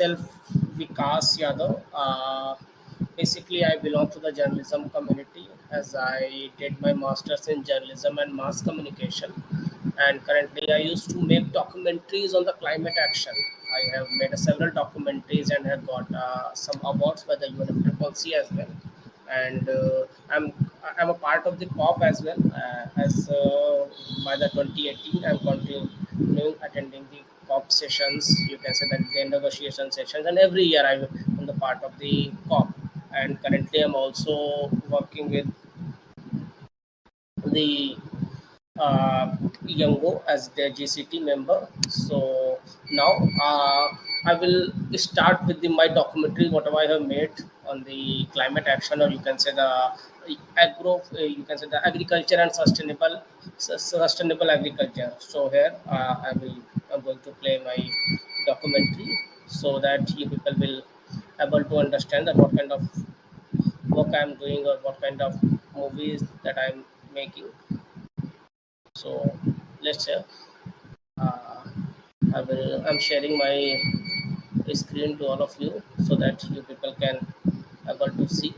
myself Vikas Yadav. Basically, I belong to the journalism community as I did my master's in journalism and mass communication. And currently, I used to make documentaries on the climate action. I have made several documentaries and have got some awards by the UNFCCC as well. And I'm a part of the COP as well. As by the 2018, I'm continuing attending the COP sessions. You can say that the negotiation sessions, and every year I'm the part of the COP. And currently, I'm also working with the Yango as their GCT member. So now I will start with my documentary, whatever I have made on the climate action, or you can say the you can say the agriculture and sustainable agriculture. So here I'm going to play my documentary so that you people will able to understand that what kind of work I'm doing or what kind of movies that I'm making. So let's say uh, I'm sharing my screen to all of you so that you people can able to see.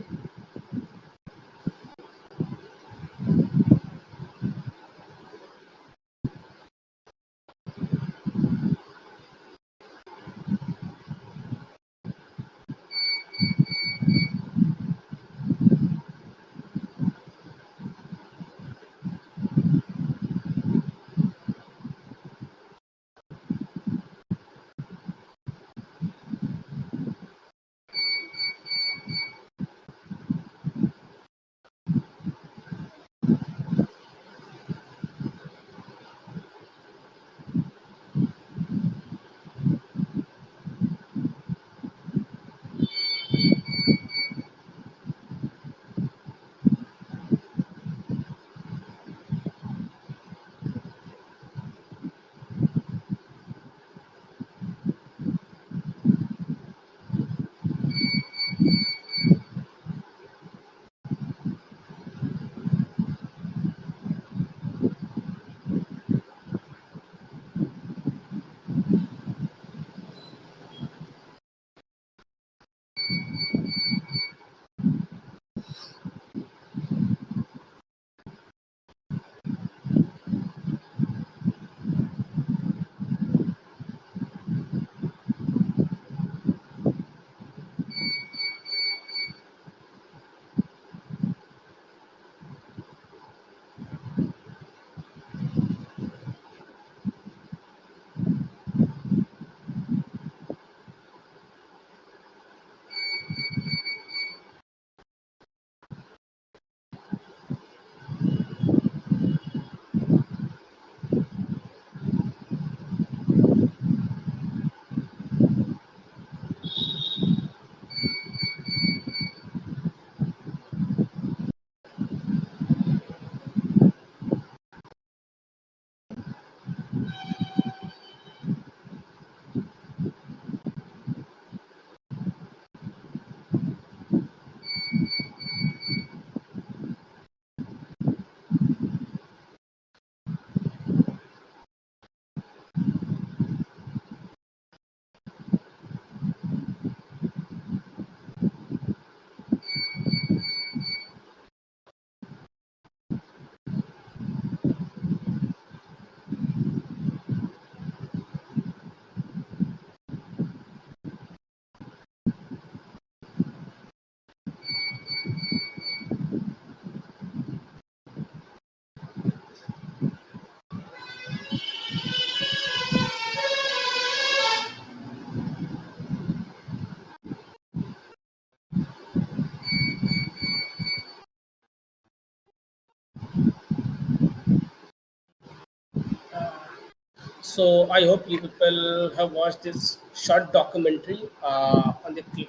So I hope you people have watched this short documentary on the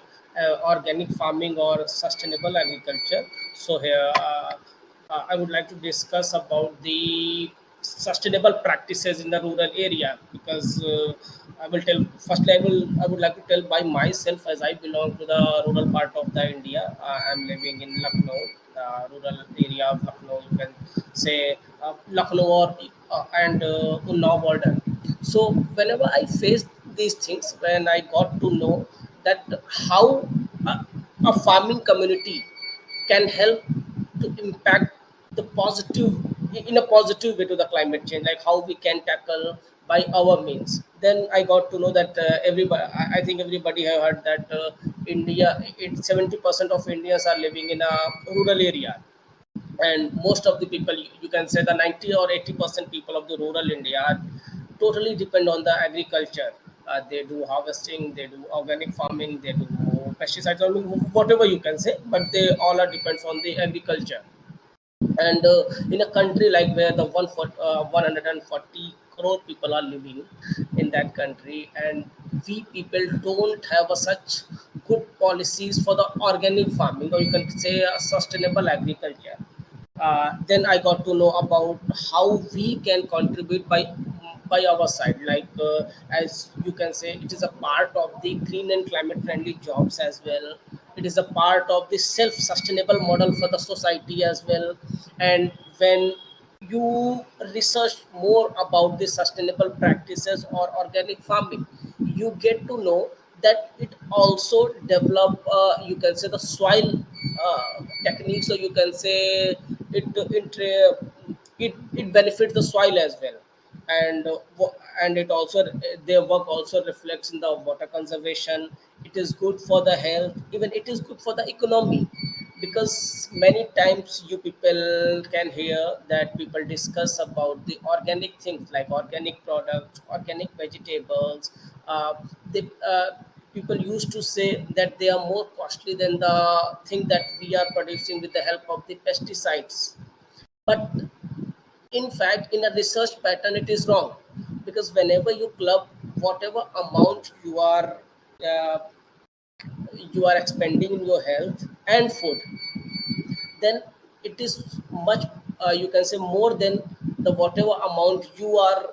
organic farming or sustainable agriculture. So here I would like to discuss about the sustainable practices in the rural area because I will tell firstly I would like to tell by myself as I belong to the rural part of the India. I'm living in Lucknow, the rural area of Lucknow. You can say Lucknow or and Unnao border. So whenever I face these things when I got to know that how a, a farming community can help to impact the positive in a positive way to the climate change, like how we can tackle by our means. Then I got to know that everybody, I think everybody have heard that India, 70% of Indians are living in a rural area, and most of the people, you can say the 90 or 80% people of the rural India are totally depend on the agriculture. They do harvesting, they do organic farming, they do pesticides, I mean, whatever you can say, but they all are depends on the agriculture. And in a country like where the 140 crore people are living in that country, and we people don't have a such good policies for the organic farming, or you can say sustainable agriculture. Then I got to know about how we can contribute by our side. Like as you can say, it is a part of the green and climate friendly jobs as well. It is a part of the self sustainable model for the society as well. And when you research more about the sustainable practices or organic farming, you get to know that it also develop, you can say, the soil techniques, or you can say it benefits the soil as well. And and it also, their work also reflects in the water conservation. It is good for the health, even it is good for the economy, because many times you people can hear that people discuss about the organic things like organic products, organic vegetables. uh, they, people used to say that they are more costly than the thing that we are producing with the help of the pesticides. But in fact, in a research pattern, it is wrong, because whenever you club whatever amount uh, you are expending in your health and food, then it is much, you can say, more than the whatever amount you are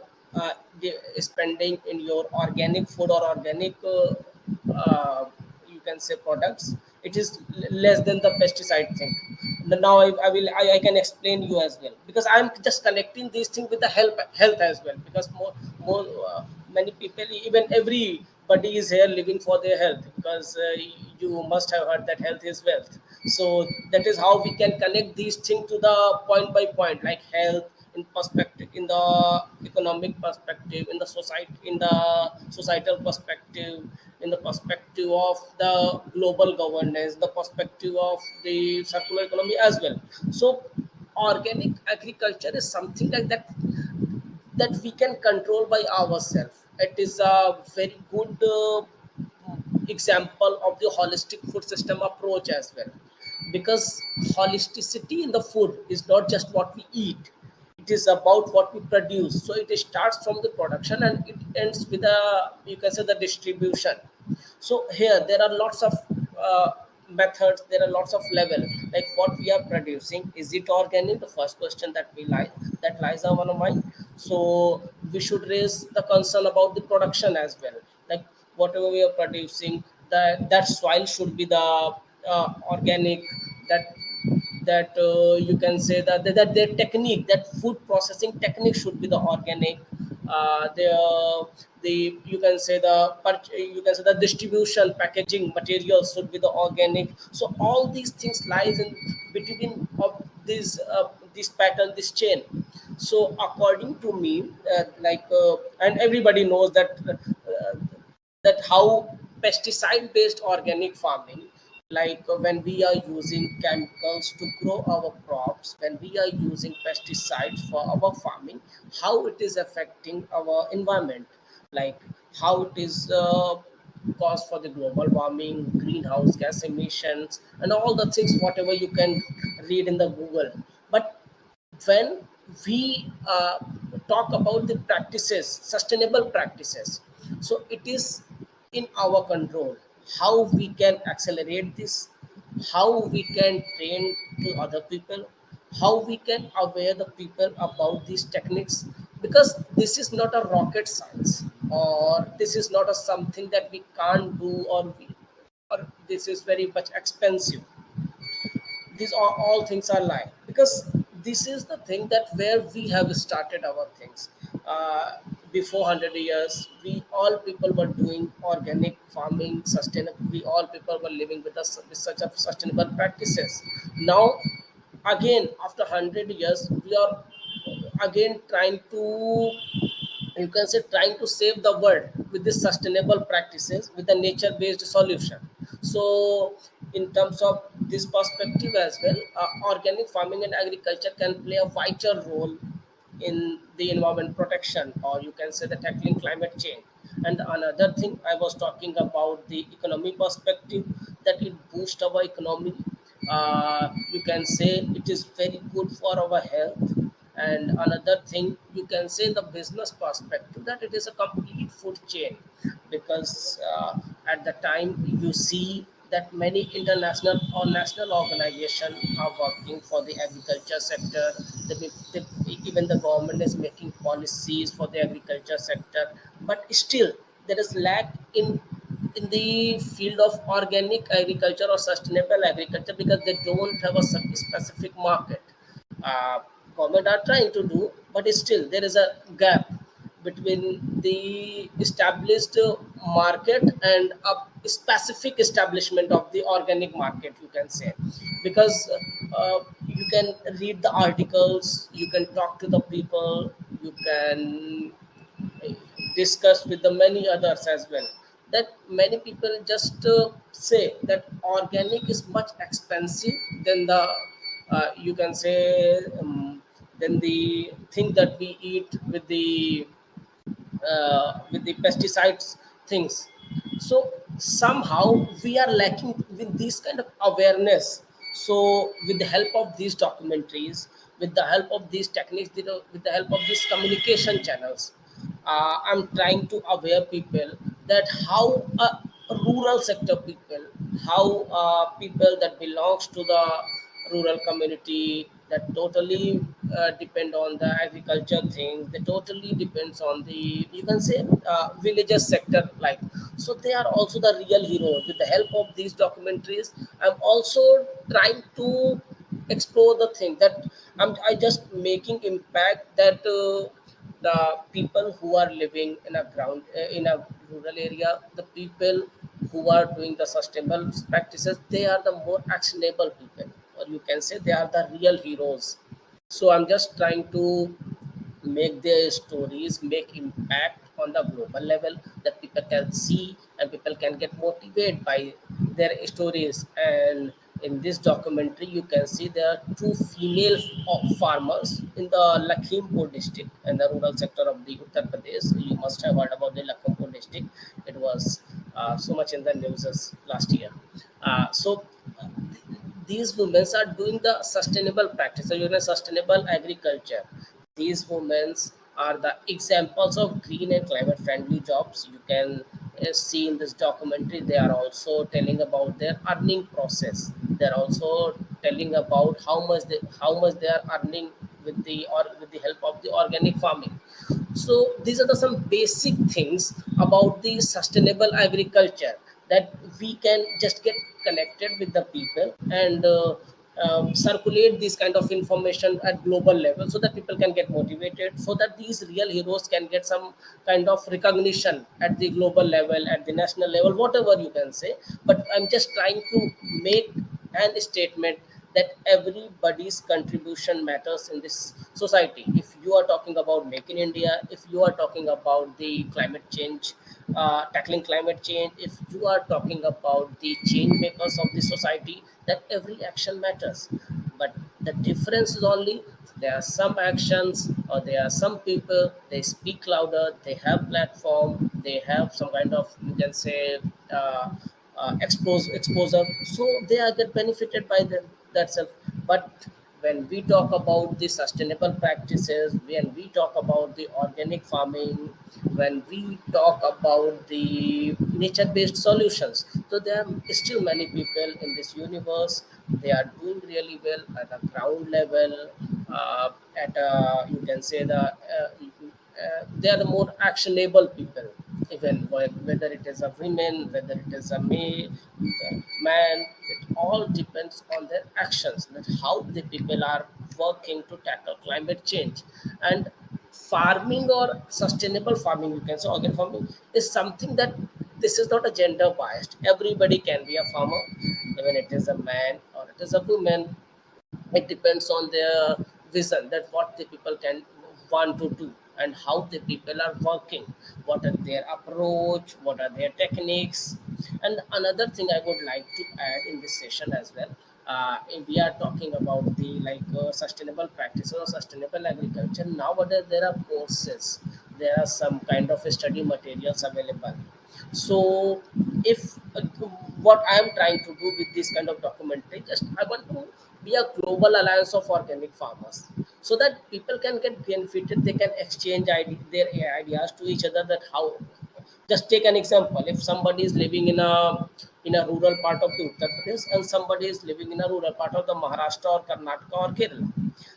spending in your organic food or organic you can say products. It is less than the pesticide thing. Now I can explain you as well, because I'm just connecting these things with the health as well, because more many people, even everybody is here living for their health, because you must have heard that health is wealth. So that is how we can connect these things to the point by point, like health in perspective, in the economic perspective, in the society, in the societal perspective, in the perspective of the global governance, the perspective of the circular economy as well. So organic agriculture is something like that, that we can control by ourselves. It is a very good example of the holistic food system approach as well, because holisticity in the food is not just what we eat, it is about what we produce. So it starts from the production and it ends with a, you can say, the distribution. So here there are lots of methods, there are lots of level, like what we are producing, is it organic, the first question that lies on our mind. So we should raise the concern about the production as well, like whatever we are producing, that soil should be the organic, that you can say that their technique, that food processing technique should be the organic. The you can say you can say the distribution packaging materials should be the organic. So all these things lies in between of this pattern, this chain. So according to me, and everybody knows that how pesticide based organic farming, like when we are using chemicals to grow our crops, when we are using pesticides for our farming, how it is affecting our environment, like how it is cause for the global warming, greenhouse gas emissions, and all the things whatever you can read in the Google. But when we talk about the practices, sustainable practices, so it is in our control how we can accelerate this, how we can train to other people, how we can aware the people about these techniques, because this is not a rocket science, or this is not a something that we can't do, or this is very much expensive. These are all things are lie, because this is the thing that where we have started our things. before 100 years, we all people were doing organic farming, sustainable. We all people were living with such a sustainable practices. Now, again, after 100 years, we are again trying to, you can say, trying to save the world with this sustainable practices with a nature based solution. So in terms of this perspective as well, organic farming and agriculture can play a vital role in the environment protection, or you can say the tackling climate change. And another thing I was talking about the economy perspective, that it boosts our economy. You can say it is very good for our health. And another thing, you can say the business perspective, that it is a complete food chain, because at the time you see that many international or national organizations are working for the agriculture sector. Even the government is making policies for the agriculture sector, but still there is lack in the field of organic agriculture or sustainable agriculture, because they don't have a specific market. uh, Government are trying to do, but still there is a gap between the established market and a specific establishment of the organic market, you can say. Because you can read the articles, you can talk to the people, you can discuss with the many others as well, that many people just say that organic is much expensive than the, you can say, than the thing that we eat with the pesticides things. So somehow we are lacking with this kind of awareness. So with the help of these documentaries, with the help of these techniques, with the help of these communication channels, I'm trying to aware people that how rural sector people, how people that belongs to the rural community, that totally depend on the agriculture things, they totally depends on the, you can say, villages sector, like. So they are also the real heroes. With the help of these documentaries, I'm also trying to explore the thing that I just making impact, that the people who are living in a ground in a rural area, the people who are doing the sustainable practices, they are the more actionable people, or you can say they are the real heroes. So I'm just trying to make their stories make impact on the global level, that people can see and people can get motivated by their stories. And in this documentary, you can see there are two female farmers in the Lakhimpur district and the rural sector of the Uttar Pradesh. You must have heard about the Lakhimpur district. It was so much in the news as last year. So these women are doing the sustainable practice, so you know, sustainable agriculture. These women are the examples of green and climate friendly jobs. You can see in this documentary, they are also telling about their earning process. They're also telling about how much they are earning with the, or with the help of the organic farming. So these are the some basic things about the sustainable agriculture, that we can just get connected with the people and circulate this kind of information at global level, so that people can get motivated, so that these real heroes can get some kind of recognition at the global level, at the national level, whatever you can say. But I'm just trying to make an statement that everybody's contribution matters in this society. If you are talking about Make in India, if you are talking about the climate change, tackling climate change, if you are talking about the change makers of the society, that every action matters. But the difference is only, there are some actions, or there are some people, they speak louder, they have platform, they have some kind of, you can say, exposure, so they are get benefited by them, that's it. But when we talk about the sustainable practices, when we talk about the organic farming, when we talk about the nature based solutions, so there are still many people in this universe, they are doing really well at a ground level, at you can say the they are the more actionable people. Even whether it is a women, whether it is a man, it all depends on their actions, that how the people are working to tackle climate change. And farming or sustainable farming, you can say organic farming, is something that this is not a gender biased. Everybody can be a farmer, even it is a man or it is a woman. It depends on their vision, that what the people can want to do and how the people are working, what are their approach, what are their techniques. And another thing I would like to add in this session as well, if we are talking about the sustainable practices or sustainable agriculture, nowadays there are courses, there are some kind of study materials available. So if what I am trying to do with this kind of documentary, just I want to be a global alliance of organic farmers, so that people can get benefited, they can exchange their ideas to each other, that how. Just take an example: if somebody is living in a rural part of the Uttar Pradesh and somebody is living in a rural part of the Maharashtra or Karnataka or Kerala,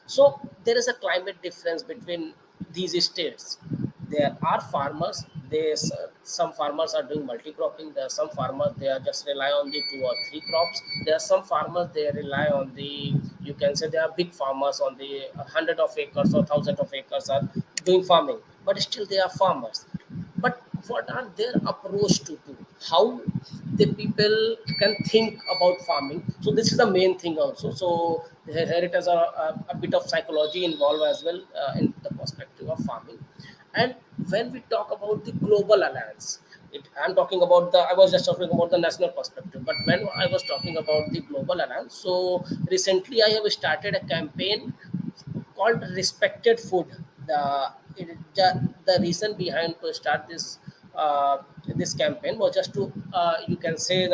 so there is a climate difference between these states. There are farmers, some farmers are doing multi-cropping. There are some farmers, they are just rely on the two or three crops. There are some farmers, they rely on the, you can say they are big farmers on the hundred of acres or thousand of acres are doing farming, but still they are farmers. But what are their approach to do, how the people can think about farming? So this is the main thing also. So here it has a bit of psychology involved as well, in the perspective of farming. And when we talk about the global alliance, I'm talking about I was just talking about the national perspective, but when I was talking about the global alliance, so recently I have started a campaign called Respected Food. The reason behind to start this campaign was just to, you can say,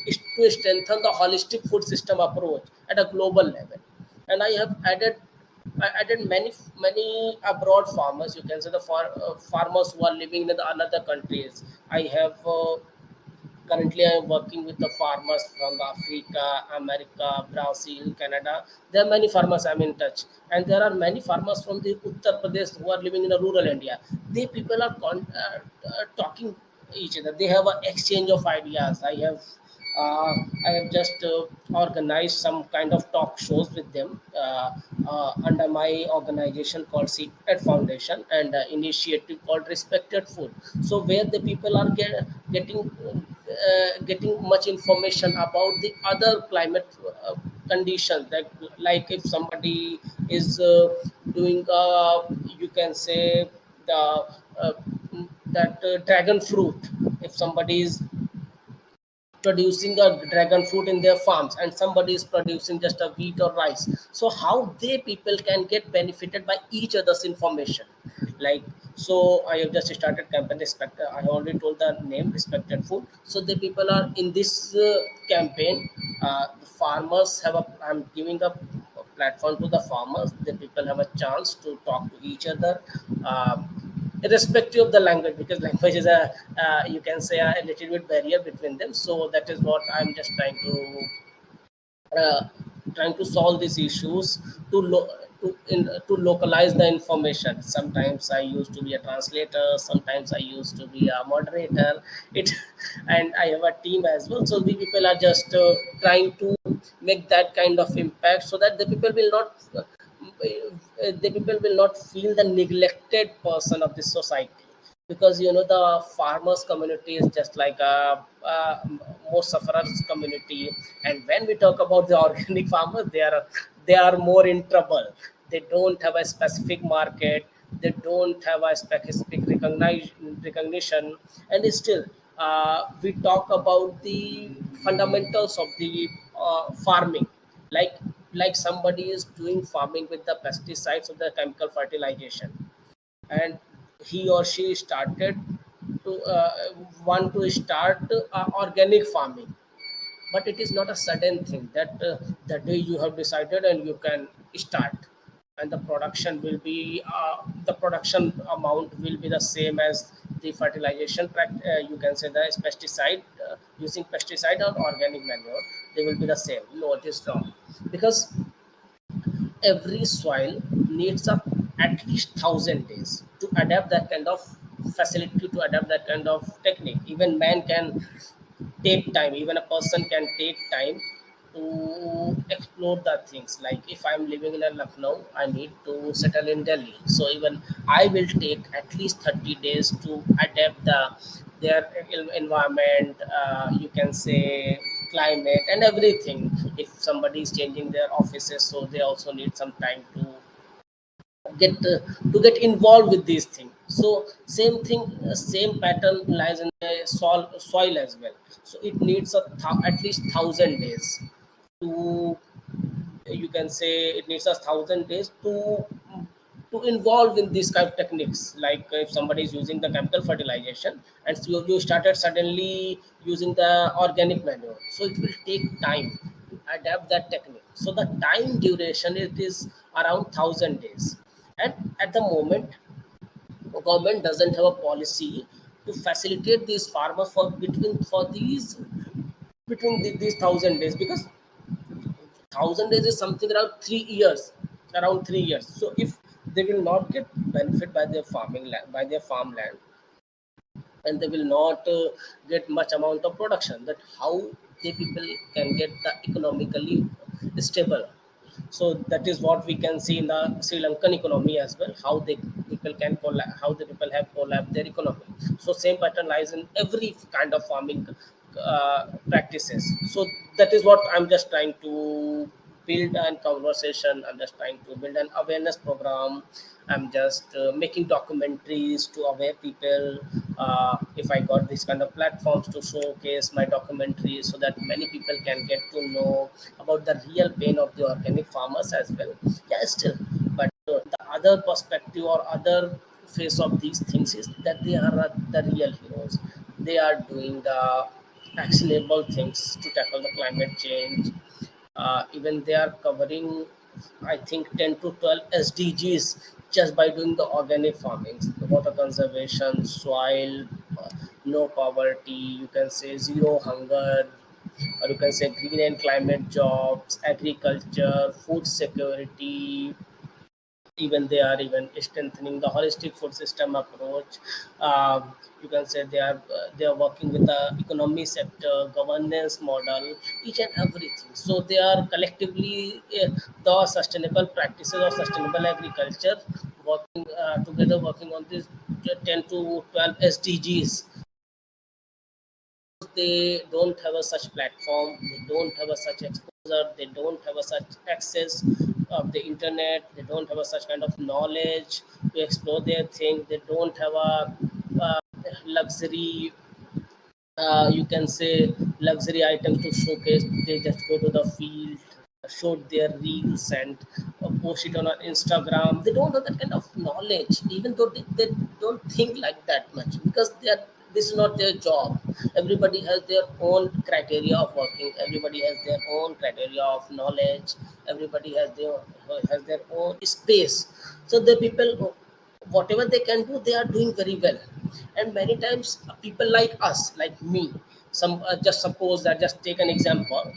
is to strengthen the holistic food system approach at a global level. And I added many abroad farmers, you can say the farmers who are living in the other countries. I have currently I am working with the farmers from the Africa, America, Brazil, Canada. There are many farmers I'm in touch, and there are many farmers from the Uttar Pradesh who are living in a rural India. They people are talking each other, they have an exchange of ideas. uh, I have just organized some kind of talk shows with them, under my organization called Seepad Foundation, and initiative called Respected Food. So where the people are getting much information about the other climate conditions. Like if somebody is doing, you can say, the uh, that dragon fruit. If somebody is producing a dragon fruit in their farms and somebody is producing just a wheat or rice, so how they people can get benefited by each other's information. Like, so I have just started campaign respect, I have already told the name Respected Food. So the people are in this campaign. The farmers have a, I'm giving a platform to the farmers. The people have a chance to talk to each other, uh, irrespective of the language, because language is a, you can say, a little bit barrier between them. So that is what I'm just uh, trying to solve these issues, to to localize the information. Sometimes I used to be a translator, sometimes I used to be a moderator. It and I have a team as well. So the people are just trying to make that kind of impact, so that the people will not feel the neglected person of this society. Because the farmers community is just like a more sufferers community. And when we talk about the organic farmers, they are more in trouble. They don't have a specific market, they don't have a specific recognition. And still, we talk about the fundamentals of the farming. Like like somebody is doing farming with the pesticides or the chemical fertilization, and he or she started to want to start organic farming. But it is not a sudden thing that the day you have decided and you can start, and the production amount will be the same as the fertilization you can say the pesticide, using pesticide or organic manure, they will be the same. No, it is wrong. Because every soil needs at least 1,000 days to adapt that kind of facility, to adapt that kind of technique. Even man can take time, even a person can take time to explore the things. Like if I'm living in a Lucknow, I need to settle in Delhi, so even I will take at least 30 days to adapt their environment, you can say climate and everything. If somebody is changing their offices, so they also need some time get uh, to get involved with these things. So same thing, same pattern lies in the soil as well. So it needs at least 1,000 days to, you can say it needs 1,000 days to involve in these kind of techniques. Like if somebody is using the chemical fertilization and so you started suddenly using the organic manure, so it will take time to adapt that technique. So the time duration, it is around 1,000 days. And at the moment, the government doesn't have a policy to facilitate these farmers for between for these 1,000 days, because 1,000 days is something around 3 years, around 3 years. So if they will not get benefit by their farming land, by their farmland, and they will not get much amount of production, that how the people can get the economically stable. So that is what we can see in the Sri Lankan economy as well, how they people can how the people have collapsed their economy. So same pattern lies in every kind of farming practices. So that is what I'm just trying to build an conversation. I'm just trying to build an awareness program. I'm just making documentaries to aware people. If I got this kind of platforms to showcase my documentaries, so that many people can get to know about the real pain of the organic farmers as well. Yeah, still, but the other perspective or other face of these things is that they are the real heroes. They are doing the actionable things to tackle the climate change. Even they are covering, I think, 10 to 12 SDGs just by doing the organic farming, the water conservation, soil, no poverty, you can say zero hunger, or you can say green and climate jobs, agriculture, food security. Even they are even strengthening the holistic food system approach. You can say they are working with the economy sector, governance model, each and everything. So they are collectively the sustainable practices of sustainable agriculture, working together, working on this 10 to 12 SDGs. They don't have a such platform, they don't have a such exposure, they don't have a such access of the internet, they don't have a such kind of knowledge to explore their thing, they don't have a luxury, you can say luxury items to showcase. They just go to the field, shoot their reels and post it on Instagram. They don't have that kind of knowledge, even though they don't think like that much, because they are, this is not their job. Everybody has their own criteria of working, everybody has their own criteria of knowledge, everybody has their own space. So the people, whatever they can do, they are doing very well. And many times people like us, like me, some just suppose that, just take an example.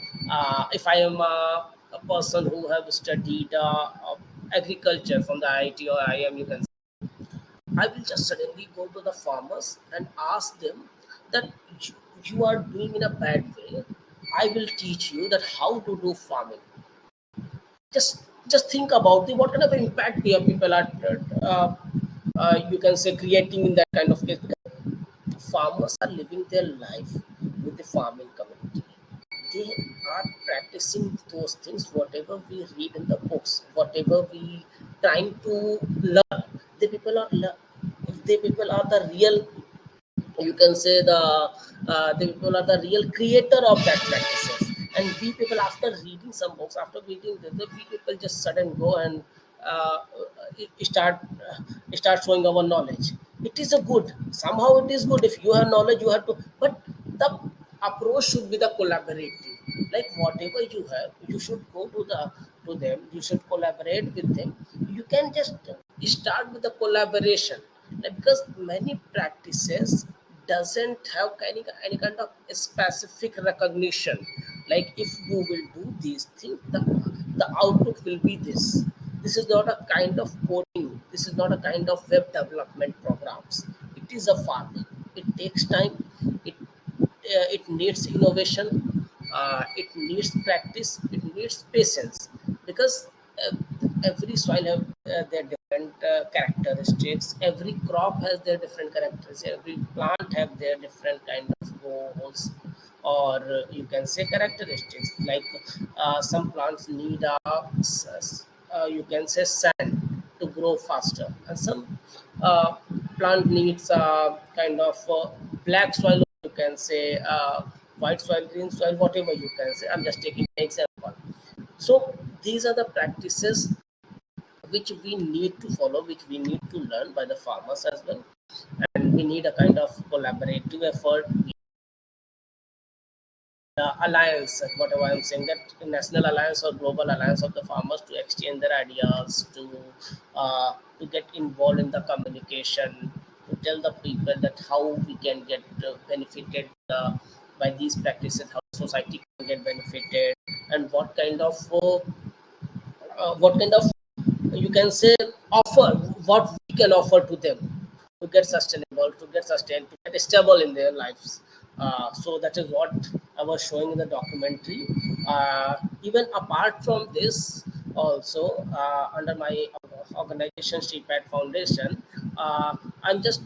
If I am a person who have studied agriculture from the IIT or IM, you can, I will just suddenly go to the farmers and ask them that you are doing in a bad way. I will teach you that how to do farming. Just think about the what kind of impact your people are, you can say, creating in that kind of case. Farmers are living their life with the farming community. They are practicing those things, whatever we read in the books, whatever we trying to learn. The people are the people are the real, you can say the people are the real creator of that practices. And we people, after reading some books, after reading we people just sudden go and uh, start showing our knowledge. It is a good, somehow it is good. If you have knowledge, you have to, but the approach should be the collaborative. Like whatever you have, you should go to them, you should collaborate with them. You can just start with the collaboration. Like, because many practices doesn't have any kind of specific recognition. Like if you will do these things, the output will be this. This is not a kind of coding, this is not a kind of web development programs. It is a farming. It takes time. It needs innovation, it needs practice, it needs patience, because uh, every soil have their different characteristics. Every crop has their different characteristics. Every plant have their different kind of goals, or you can say characteristics. Like some plants need you can say sand to grow faster, and some uh, plant needs kind of black soil, you can say white soil, green soil, whatever you can say. I'm just taking an example. So these are the practices which we need to follow, which we need to learn by the farmers as well, and we need a kind of collaborative effort, alliance, whatever I'm saying, that national alliance or global alliance of the farmers, to exchange their ideas, to get involved in the communication, to tell the people that how we can get benefited by these practices, how society can get benefited, and what kind of, you can say, offer, what we can offer to them to get sustainable, to get sustained, to get stable in their lives. So that is what I was showing in the documentary. Even apart from this, also under my organization Seepad Foundation, I'm just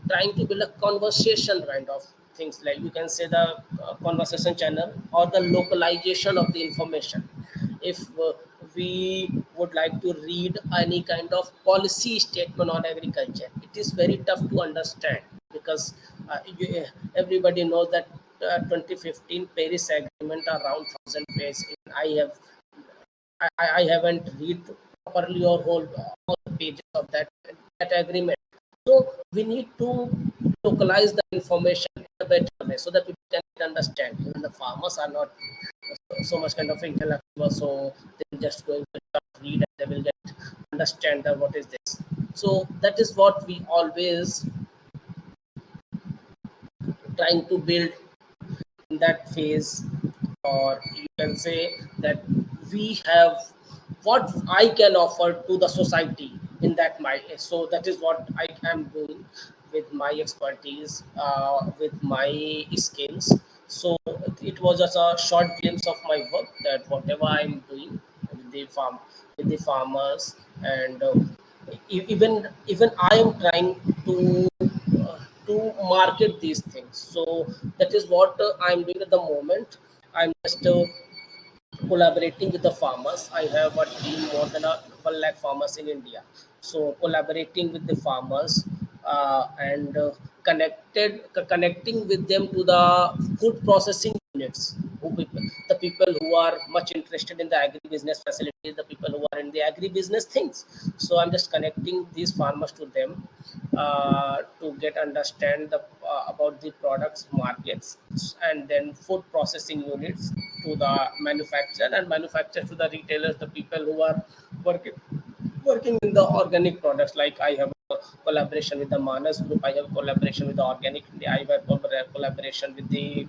trying to build a conversation kind of things, like you can say the conversation channel or the localization of the information. If we would like to read any kind of policy statement on agriculture, it is very tough to understand, because everybody knows that 2015 Paris Agreement around 1,000 pages. I haven't read properly or whole all the pages of that agreement. So we need to localize the information in a better way so that people can understand. Even the farmers are not so much kind of intellectual, so they're just going to read and they will get understand that what is this. So that is what we always trying to build in that phase. Or you can say that we have what I can offer to the society in that my, so that is what I am doing with my expertise, with my skills. So it was just a short glimpse of my work, that whatever I'm doing with the farmers, and even I am trying to to market these things. So that is what I'm doing at the moment. I'm just collaborating with the farmers. I have a team more than 1 lakh farmers in India. So collaborating with the farmers, and connecting with them to the food processing units. The people who are much interested in the agribusiness facilities, the people who are in the agribusiness things. So I'm just connecting these farmers to them, to get understand about the products markets, and then food processing units to the manufacturer, and manufacturer to the retailers, the people who are working working in the organic products. Like I have a collaboration with the Manas group, I have collaboration with the organic India, I have collaboration with the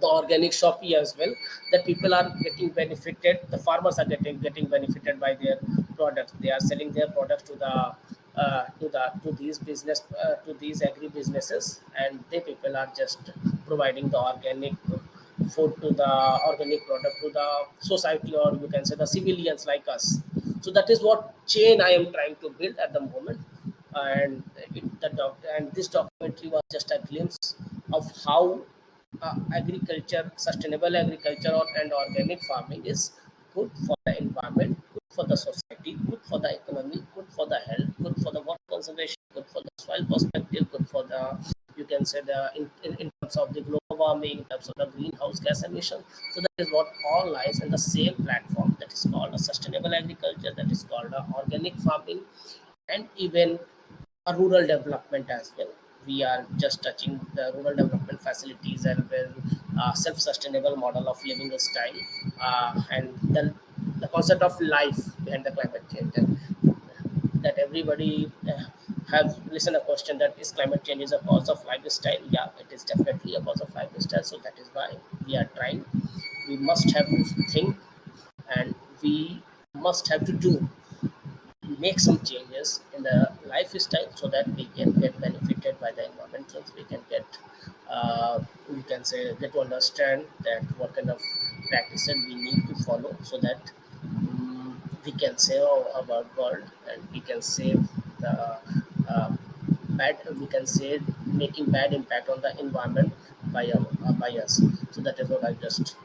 organic Shopee as well, that people are getting benefited, the farmers are getting benefited by their products. They are selling their products to these business, to these agri businesses, and they people are just providing the organic food to the organic product to the society, or you can say the civilians like us. So that is what chain I am trying to build at the moment. And and this documentary was just a glimpse of how agriculture, sustainable agriculture, and organic farming is good for the environment, good for the society, good for the economy, good for the health, good for the water conservation, good for the soil perspective, good for the, you can say, the in terms of the global warming, in terms of the greenhouse gas emission. So that is what all lies in the same platform, that is called a sustainable agriculture, that is called a organic farming, and even a rural development as well. We are just touching the rural development facilities, and well, self-sustainable model of living style, and then the concept of life behind the climate change. And that everybody have listened a question, that is climate change is a cause of lifestyle. Yeah, it is definitely a cause of lifestyle. So that is why we are trying. We must have to think, and we must have to do, make some changes in the lifestyle, so that we can get benefited by the environment. So we can get, we can say, get to understand that what kind of practices we need to follow so that we can save our world, and we can save the uh, bad, we can say, making bad impact on the environment by us. So that is what I just